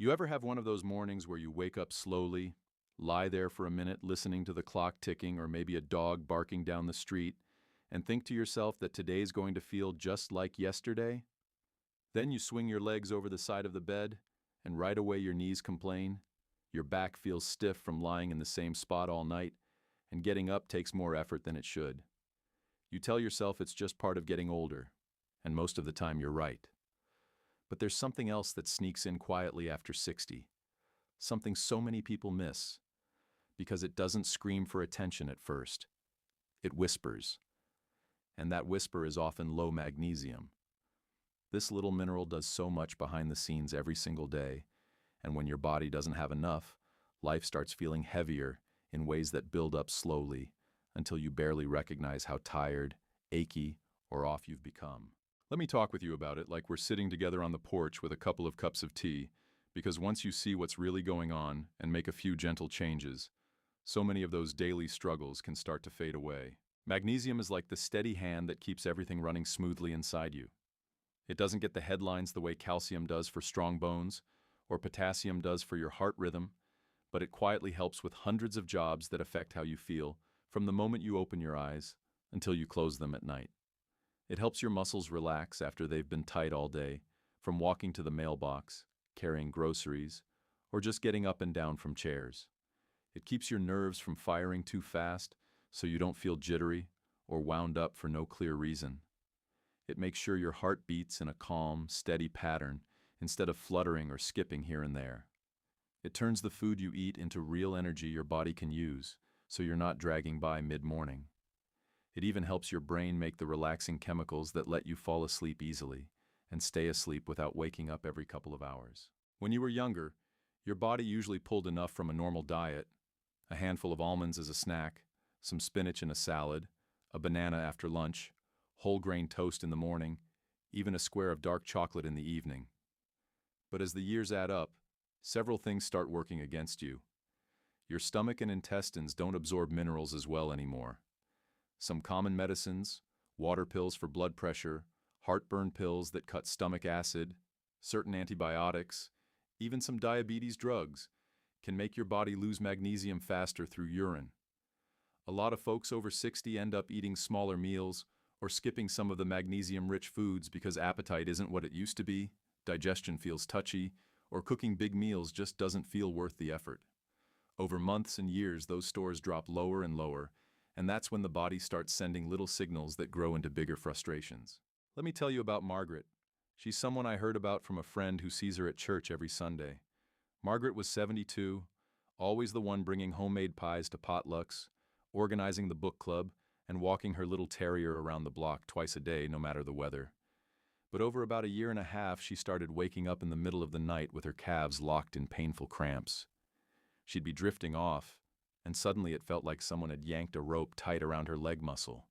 You ever have one of those mornings where you wake up slowly, lie there for a minute listening to the clock ticking or maybe a dog barking down the street, and think to yourself that today's going to feel just like yesterday? Then you swing your legs over the side of the bed, and right away your knees complain. Your back feels stiff from lying in the same spot all night, and getting up takes more effort than it should. You tell yourself it's just part of getting older, and most of the time you're right. But there's something else that sneaks in quietly after 60. Something so many people miss, because it doesn't scream for attention at first. It whispers. And that whisper is often low magnesium. This little mineral does so much behind the scenes every single day, and when your body doesn't have enough, life starts feeling heavier in ways that build up slowly until you barely recognize how tired, achy, or off you've become. Let me talk with you about it like we're sitting together on the porch with a couple of cups of tea, because once you see what's really going on and make a few gentle changes, so many of those daily struggles can start to fade away. Magnesium is like the steady hand that keeps everything running smoothly inside you. It doesn't get the headlines the way calcium does for strong bones, or potassium does for your heart rhythm, but it quietly helps with hundreds of jobs that affect how you feel from the moment you open your eyes until you close them at night. It helps your muscles relax after they've been tight all day, from walking to the mailbox, carrying groceries, or just getting up and down from chairs. It keeps your nerves from firing too fast so you don't feel jittery or wound up for no clear reason. It makes sure your heart beats in a calm, steady pattern instead of fluttering or skipping here and there. It turns the food you eat into real energy your body can use, so you're not dragging by mid-morning. It even helps your brain make the relaxing chemicals that let you fall asleep easily and stay asleep without waking up every couple of hours. When you were younger, your body usually pulled enough from a normal diet: a handful of almonds as a snack, some spinach in a salad, a banana after lunch, whole grain toast in the morning, even a square of dark chocolate in the evening. But as the years add up, several things start working against you. Your stomach and intestines don't absorb minerals as well anymore. Some common medicines, water pills for blood pressure, heartburn pills that cut stomach acid, certain antibiotics, even some diabetes drugs, can make your body lose magnesium faster through urine. A lot of folks over 60 end up eating smaller meals or skipping some of the magnesium-rich foods because appetite isn't what it used to be, digestion feels touchy, or cooking big meals just doesn't feel worth the effort. Over months and years, those stores drop lower and lower, and that's when the body starts sending little signals that grow into bigger frustrations. Let me tell you about Margaret. She's someone I heard about from a friend who sees her at church every Sunday. Margaret was 72, always the one bringing homemade pies to potlucks, organizing the book club, and walking her little terrier around the block twice a day, no matter the weather. But over about a year and a half, she started waking up in the middle of the night with her calves locked in painful cramps. She'd be drifting off, and suddenly it felt like someone had yanked a rope tight around her leg muscle.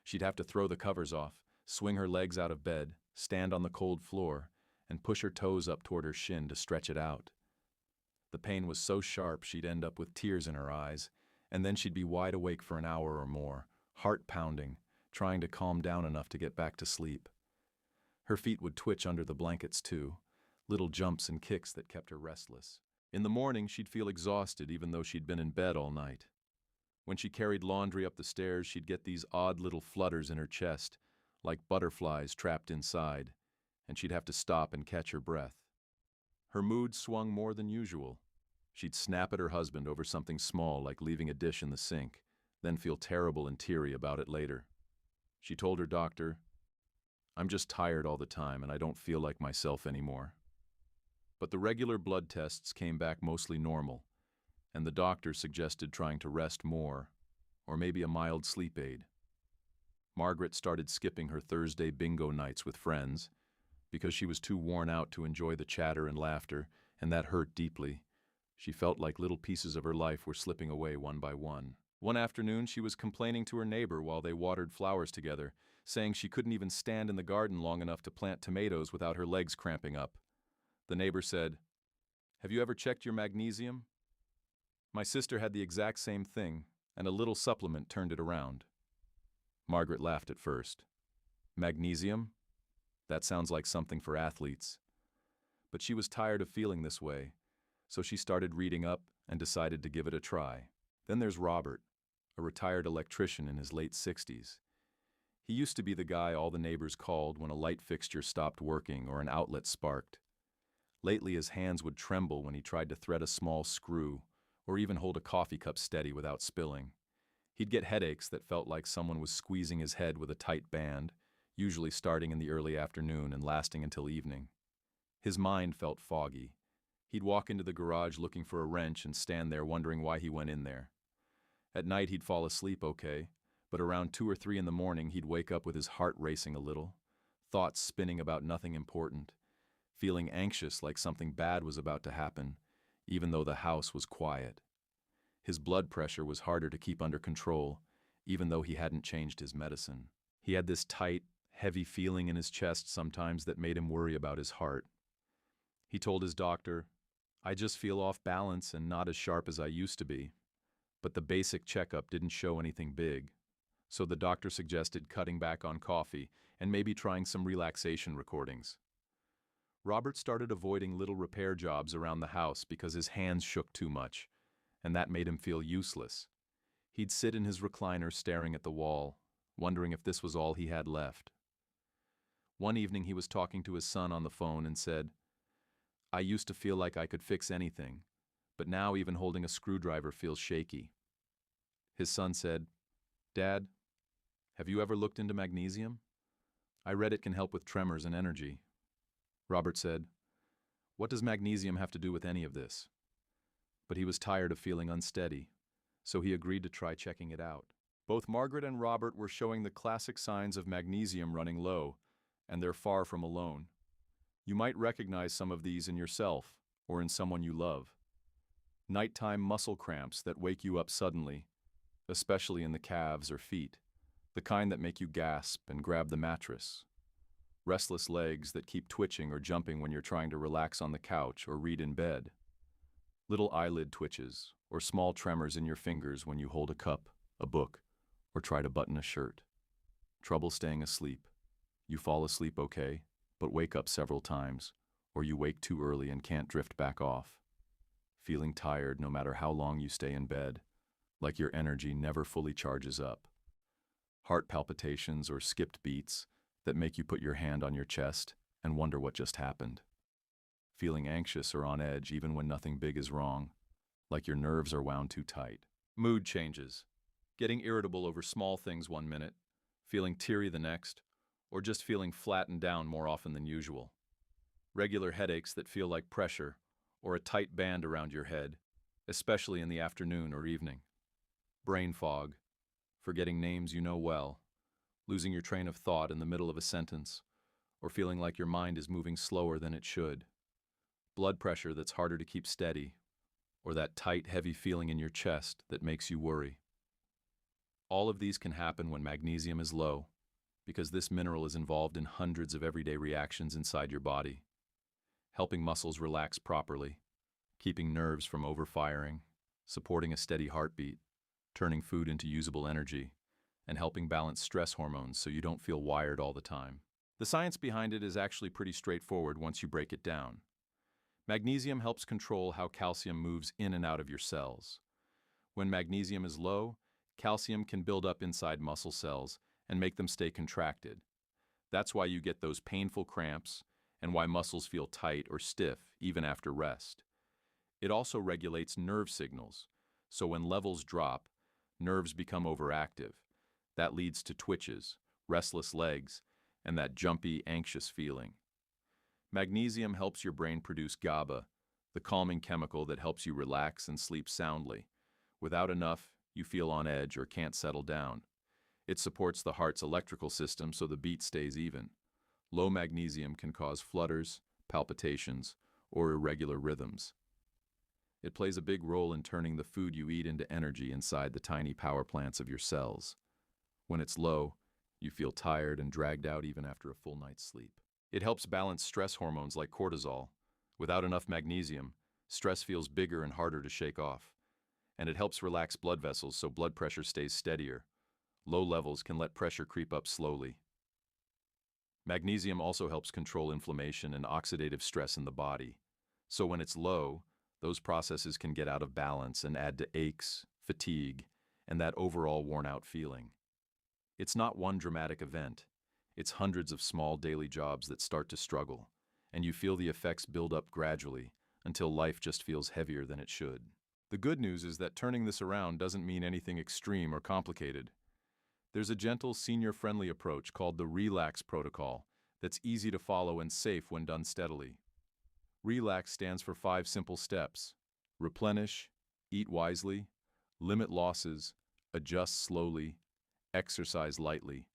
She'd have to throw the covers off, swing her legs out of bed, stand on the cold floor, and push her toes up toward her shin to stretch it out. The pain was so sharp she'd end up with tears in her eyes, and then she'd be wide awake for an hour or more, heart pounding, trying to calm down enough to get back to sleep. Her feet would twitch under the blankets too, little jumps and kicks that kept her restless. In the morning, she'd feel exhausted even though she'd been in bed all night. When she carried laundry up the stairs, she'd get these odd little flutters in her chest, like butterflies trapped inside, and she'd have to stop and catch her breath. Her mood swung more than usual. She'd snap at her husband over something small like leaving a dish in the sink, then feel terrible and teary about it later. She told her doctor, "I'm just tired all the time and I don't feel like myself anymore." But the regular blood tests came back mostly normal, and the doctor suggested trying to rest more, or maybe a mild sleep aid. Margaret started skipping her Thursday bingo nights with friends, because she was too worn out to enjoy the chatter and laughter, and that hurt deeply. She felt like little pieces of her life were slipping away one by one. One afternoon, she was complaining to her neighbor while they watered flowers together, saying she couldn't even stand in the garden long enough to plant tomatoes without her legs cramping up. The neighbor said, "Have you ever checked your magnesium?" My sister had the exact same thing, and a little supplement turned it around. Margaret laughed at first. Magnesium? That sounds like something for athletes. But she was tired of feeling this way, so she started reading up and decided to give it a try. Then there's Robert, a retired electrician in his late 60s. He used to be the guy all the neighbors called when a light fixture stopped working or an outlet sparked. Lately, his hands would tremble when he tried to thread a small screw or even hold a coffee cup steady without spilling. He'd get headaches that felt like someone was squeezing his head with a tight band, usually starting in the early afternoon and lasting until evening. His mind felt foggy. He'd walk into the garage looking for a wrench and stand there wondering why he went in there. At night he'd fall asleep okay, but around 2 or 3 in the morning he'd wake up with his heart racing a little, thoughts spinning about nothing important, feeling anxious like something bad was about to happen, even though the house was quiet. His blood pressure was harder to keep under control, even though he hadn't changed his medicine. He had this tight, heavy feeling in his chest sometimes that made him worry about his heart. He told his doctor, "I just feel off balance and not as sharp as I used to be." But the basic checkup didn't show anything big, so the doctor suggested cutting back on coffee and maybe trying some relaxation recordings. Robert started avoiding little repair jobs around the house because his hands shook too much, and that made him feel useless. He'd sit in his recliner staring at the wall, wondering if this was all he had left. One evening he was talking to his son on the phone and said, "I used to feel like I could fix anything, but now even holding a screwdriver feels shaky." His son said, "Dad, have you ever looked into magnesium? I read it can help with tremors and energy." Robert said, "What does magnesium have to do with any of this?" But he was tired of feeling unsteady, so he agreed to try checking it out. Both Margaret and Robert were showing the classic signs of magnesium running low, and they're far from alone. You might recognize some of these in yourself or in someone you love. Nighttime muscle cramps that wake you up suddenly, especially in the calves or feet, the kind that make you gasp and grab the mattress. Restless legs that keep twitching or jumping when you're trying to relax on the couch or read in bed. Little eyelid twitches or small tremors in your fingers when you hold a cup, a book, or try to button a shirt. Trouble staying asleep. You fall asleep okay, but wake up several times, or you wake too early and can't drift back off. Feeling tired no matter how long you stay in bed, like your energy never fully charges up. Heart palpitations or skipped beats that make you put your hand on your chest and wonder what just happened. Feeling anxious or on edge even when nothing big is wrong, like your nerves are wound too tight. Mood changes. Getting irritable over small things one minute, feeling teary the next, or just feeling flattened down more often than usual. Regular headaches that feel like pressure or a tight band around your head, especially in the afternoon or evening. Brain fog, forgetting names you know well, losing your train of thought in the middle of a sentence, or feeling like your mind is moving slower than it should. Blood pressure that's harder to keep steady, or that tight, heavy feeling in your chest that makes you worry. All of these can happen when magnesium is low, because this mineral is involved in hundreds of everyday reactions inside your body, helping muscles relax properly, keeping nerves from overfiring, supporting a steady heartbeat, turning food into usable energy, and helping balance stress hormones so you don't feel wired all the time. The science behind it is actually pretty straightforward once you break it down. Magnesium helps control how calcium moves in and out of your cells. When magnesium is low, calcium can build up inside muscle cells and make them stay contracted. That's why you get those painful cramps and why muscles feel tight or stiff even after rest. It also regulates nerve signals, so when levels drop, nerves become overactive. That leads to twitches, restless legs, and that jumpy, anxious feeling. Magnesium helps your brain produce GABA, the calming chemical that helps you relax and sleep soundly. Without enough, you feel on edge or can't settle down. It supports the heart's electrical system so the beat stays even. Low magnesium can cause flutters, palpitations, or irregular rhythms. It plays a big role in turning the food you eat into energy inside the tiny power plants of your cells. When it's low, you feel tired and dragged out even after a full night's sleep. It helps balance stress hormones like cortisol. Without enough magnesium, stress feels bigger and harder to shake off. And it helps relax blood vessels so blood pressure stays steadier. Low levels can let pressure creep up slowly. Magnesium also helps control inflammation and oxidative stress in the body. So when it's low, those processes can get out of balance and add to aches, fatigue, and that overall worn-out feeling. It's not one dramatic event. It's hundreds of small daily jobs that start to struggle, and you feel the effects build up gradually until life just feels heavier than it should. The good news is that turning this around doesn't mean anything extreme or complicated. There's a gentle, senior-friendly approach called the Relax Protocol that's easy to follow and safe when done steadily. Relax stands for 5 simple steps: replenish, eat wisely, limit losses, adjust slowly, exercise lightly.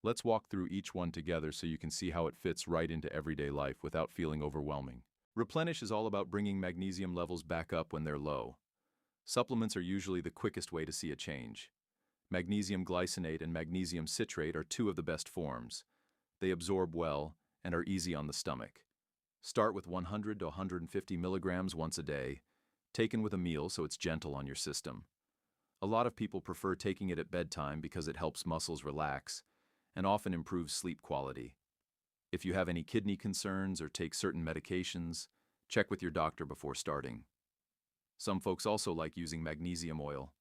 Let's walk through each one together so you can see how it fits right into everyday life without feeling overwhelming. Replenish is all about bringing magnesium levels back up when they're low. Supplements are usually the quickest way to see a change. Magnesium glycinate and magnesium citrate are 2 of the best forms. They absorb well and are easy on the stomach. Start with 100 to 150 milligrams once a day, taken with a meal so it's gentle on your system. A lot of people prefer taking it at bedtime because it helps muscles relax and often improves sleep quality. If you have any kidney concerns or take certain medications, check with your doctor before starting. Some folks also like using magnesium oil.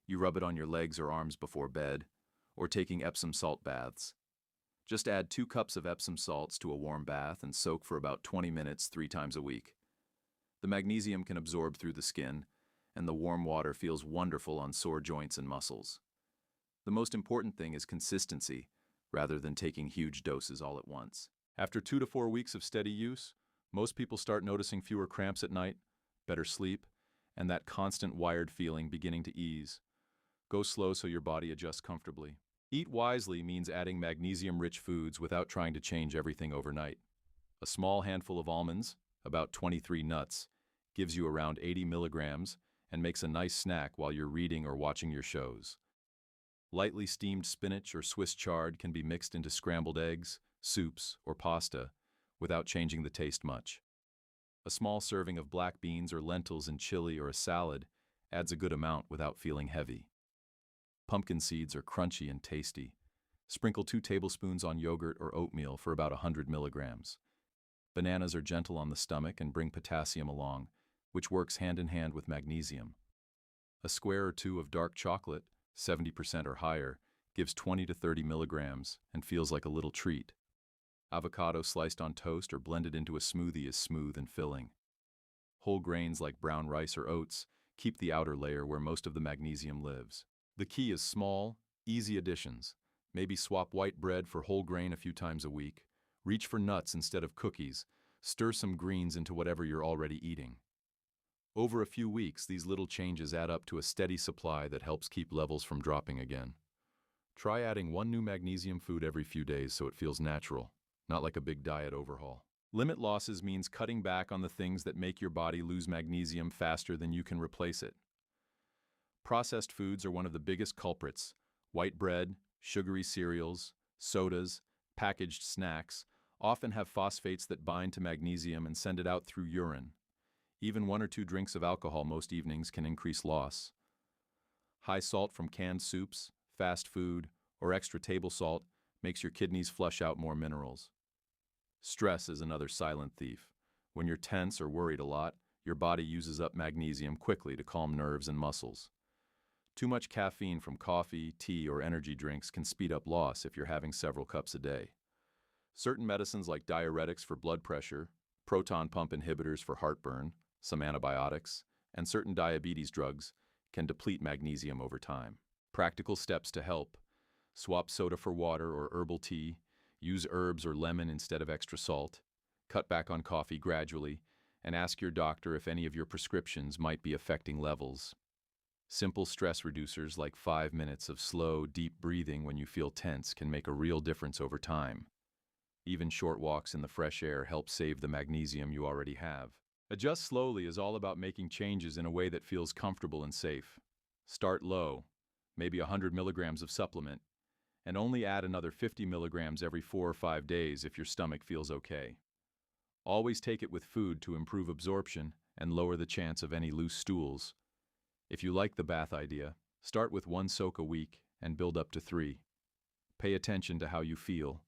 You rub it on your legs or arms before bed, or taking Epsom salt baths. Just add 2 cups of Epsom salts to a warm bath and soak for about 20 minutes 3 times a week. The magnesium can absorb through the skin, and the warm water feels wonderful on sore joints and muscles. The most important thing is consistency, rather than taking huge doses all at once. After 2 to 4 weeks of steady use, most people start noticing fewer cramps at night, better sleep, and that constant wired feeling beginning to ease. Go slow so your body adjusts comfortably. Eat wisely means adding magnesium-rich foods without trying to change everything overnight. A small handful of almonds, about 23 nuts, gives you around 80 milligrams and makes a nice snack while you're reading or watching your shows. Lightly steamed spinach or Swiss chard can be mixed into scrambled eggs, soups, or pasta without changing the taste much. A small serving of black beans or lentils in chili or a salad adds a good amount without feeling heavy. Pumpkin seeds are crunchy and tasty. Sprinkle 2 tablespoons on yogurt or oatmeal for about 100 milligrams. Bananas are gentle on the stomach and bring potassium along, which works hand in hand with magnesium. A square or 2 of dark chocolate, 70% or higher, gives 20 to 30 milligrams and feels like a little treat. Avocado sliced on toast or blended into a smoothie is smooth and filling. Whole grains like brown rice or oats keep the outer layer where most of the magnesium lives. The key is small, easy additions. Maybe swap white bread for whole grain a few times a week. Reach for nuts instead of cookies. Stir some greens into whatever you're already eating. Over a few weeks, these little changes add up to a steady supply that helps keep levels from dropping again. Try adding 1 new magnesium food every few days so it feels natural, not like a big diet overhaul. Limit losses means cutting back on the things that make your body lose magnesium faster than you can replace it. Processed foods are one of the biggest culprits. White bread, sugary cereals, sodas, packaged snacks often have phosphates that bind to magnesium and send it out through urine. Even 1 or 2 drinks of alcohol most evenings can increase loss. High salt from canned soups, fast food, or extra table salt makes your kidneys flush out more minerals. Stress is another silent thief. When you're tense or worried a lot, your body uses up magnesium quickly to calm nerves and muscles. Too much caffeine from coffee, tea, or energy drinks can speed up loss if you're having several cups a day. Certain medicines like diuretics for blood pressure, proton pump inhibitors for heartburn, some antibiotics, and certain diabetes drugs can deplete magnesium over time. Practical steps to help: swap soda for water or herbal tea, use herbs or lemon instead of extra salt, cut back on coffee gradually, and ask your doctor if any of your prescriptions might be affecting levels. Simple stress reducers like 5 minutes of slow, deep breathing when you feel tense can make a real difference over time. Even short walks in the fresh air help save the magnesium you already have. Adjust slowly is all about making changes in a way that feels comfortable and safe. Start low, maybe 100 milligrams of supplement, and only add another 50 milligrams every 4 or 5 days if your stomach feels okay. Always take it with food to improve absorption and lower the chance of any loose stools. If you like the bath idea, start with 1 soak a week and build up to 3. Pay attention to how you feel.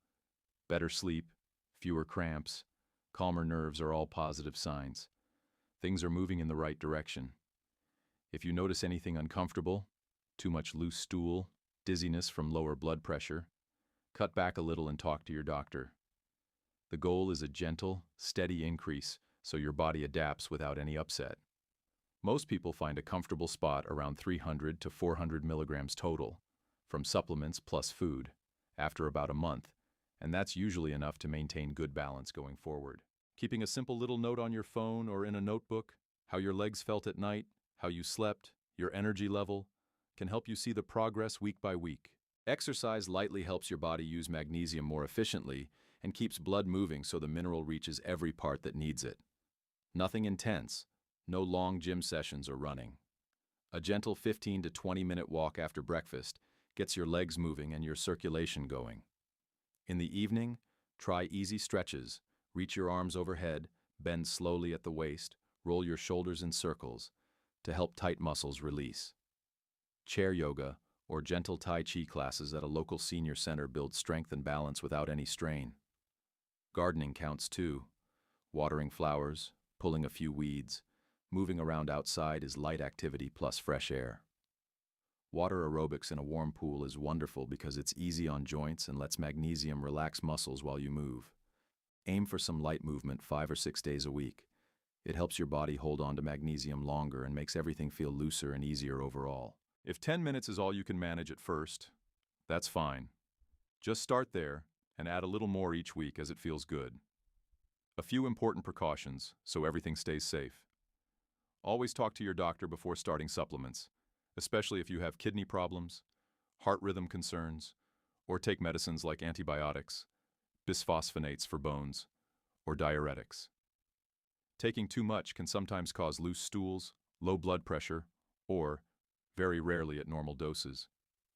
Better sleep, fewer cramps, calmer nerves are all positive signs. Things are moving in the right direction. If you notice anything uncomfortable, too much loose stool, dizziness from lower blood pressure, cut back a little and talk to your doctor. The goal is a gentle, steady increase so your body adapts without any upset. Most people find a comfortable spot around 300 to 400 milligrams total, from supplements plus food, after about a month, and that's usually enough to maintain good balance going forward. Keeping a simple little note on your phone or in a notebook, how your legs felt at night, how you slept, your energy level, can help you see the progress week by week. Exercise lightly helps your body use magnesium more efficiently and keeps blood moving so the mineral reaches every part that needs it. Nothing intense, no long gym sessions or running. A gentle 15 to 20-minute walk after breakfast gets your legs moving and your circulation going. In the evening, try easy stretches. Reach your arms overhead, bend slowly at the waist, roll your shoulders in circles to help tight muscles release. Chair yoga or gentle Tai Chi classes at a local senior center build strength and balance without any strain. Gardening counts too. Watering flowers, pulling a few weeds, moving around outside is light activity plus fresh air. Water aerobics in a warm pool is wonderful because it's easy on joints and lets magnesium relax muscles while you move. Aim for some light movement 5 or 6 days a week. It helps your body hold on to magnesium longer and makes everything feel looser and easier overall. If 10 minutes is all you can manage at first, that's fine. Just start there and add a little more each week as it feels good. A few important precautions so everything stays safe. Always talk to your doctor before starting supplements, especially if you have kidney problems, heart rhythm concerns, or take medicines like antibiotics, bisphosphonates for bones, or diuretics. Taking too much can sometimes cause loose stools, low blood pressure, or, very rarely at normal doses,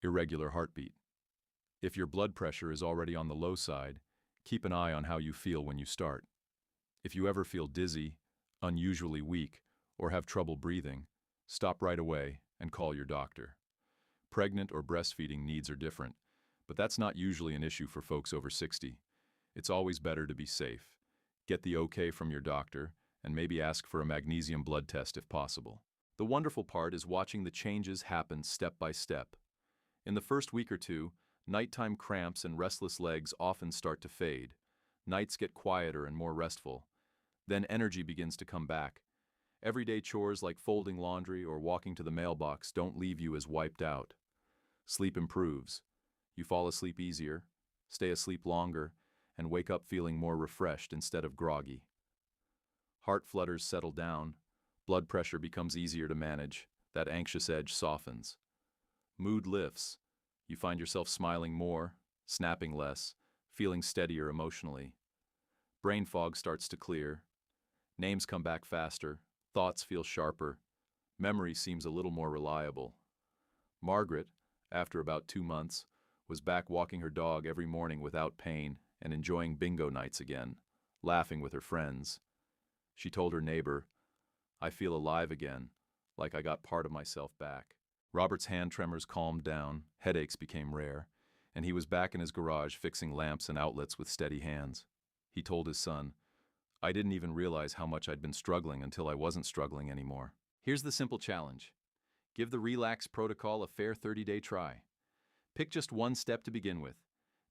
irregular heartbeat. If your blood pressure is already on the low side, keep an eye on how you feel when you start. If you ever feel dizzy, unusually weak, or have trouble breathing, stop right away and call your doctor. Pregnant or breastfeeding needs are different, but that's not usually an issue for folks over 60. It's always better to be safe. Get the okay from your doctor, and maybe ask for a magnesium blood test if possible. The wonderful part is watching the changes happen step by step. In the first week or two, nighttime cramps and restless legs often start to fade. Nights get quieter and more restful. Then energy begins to come back. Everyday chores like folding laundry or walking to the mailbox don't leave you as wiped out. Sleep improves. You fall asleep easier, stay asleep longer, and wake up feeling more refreshed instead of groggy. Heart flutters settle down. Blood pressure becomes easier to manage. That anxious edge softens. Mood lifts. You find yourself smiling more, snapping less, feeling steadier emotionally. Brain fog starts to clear. Names come back faster. Thoughts feel sharper. Memory seems a little more reliable. Margaret, after about 2 months, was back walking her dog every morning without pain and enjoying bingo nights again, laughing with her friends. She told her neighbor, "I feel alive again, like I got part of myself back." Robert's hand tremors calmed down, headaches became rare, and he was back in his garage fixing lamps and outlets with steady hands. He told his son, "I didn't even realize how much I'd been struggling until I wasn't struggling anymore." Here's the simple challenge. Give the Relax Protocol a fair 30-day try. Pick just one step to begin with,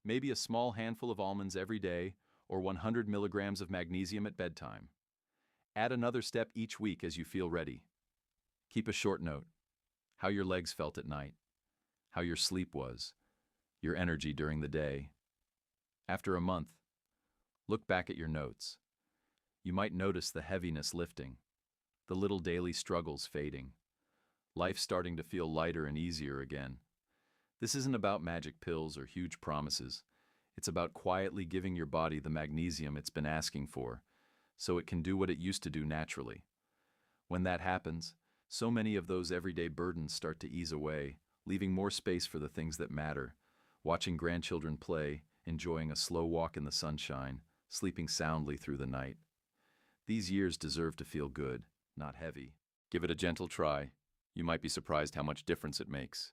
maybe a small handful of almonds every day or 100 milligrams of magnesium at bedtime. Add another step each week as you feel ready. Keep a short note. How your legs felt at night, how your sleep was, your energy during the day. After a month, look back at your notes. You might notice the heaviness lifting, the little daily struggles fading, life starting to feel lighter and easier again. This isn't about magic pills or huge promises. It's about quietly giving your body the magnesium it's been asking for, so it can do what it used to do naturally. When that happens, so many of those everyday burdens start to ease away, leaving more space for the things that matter. Watching grandchildren play, enjoying a slow walk in the sunshine, sleeping soundly through the night. These years deserve to feel good, not heavy. Give it a gentle try. You might be surprised how much difference it makes.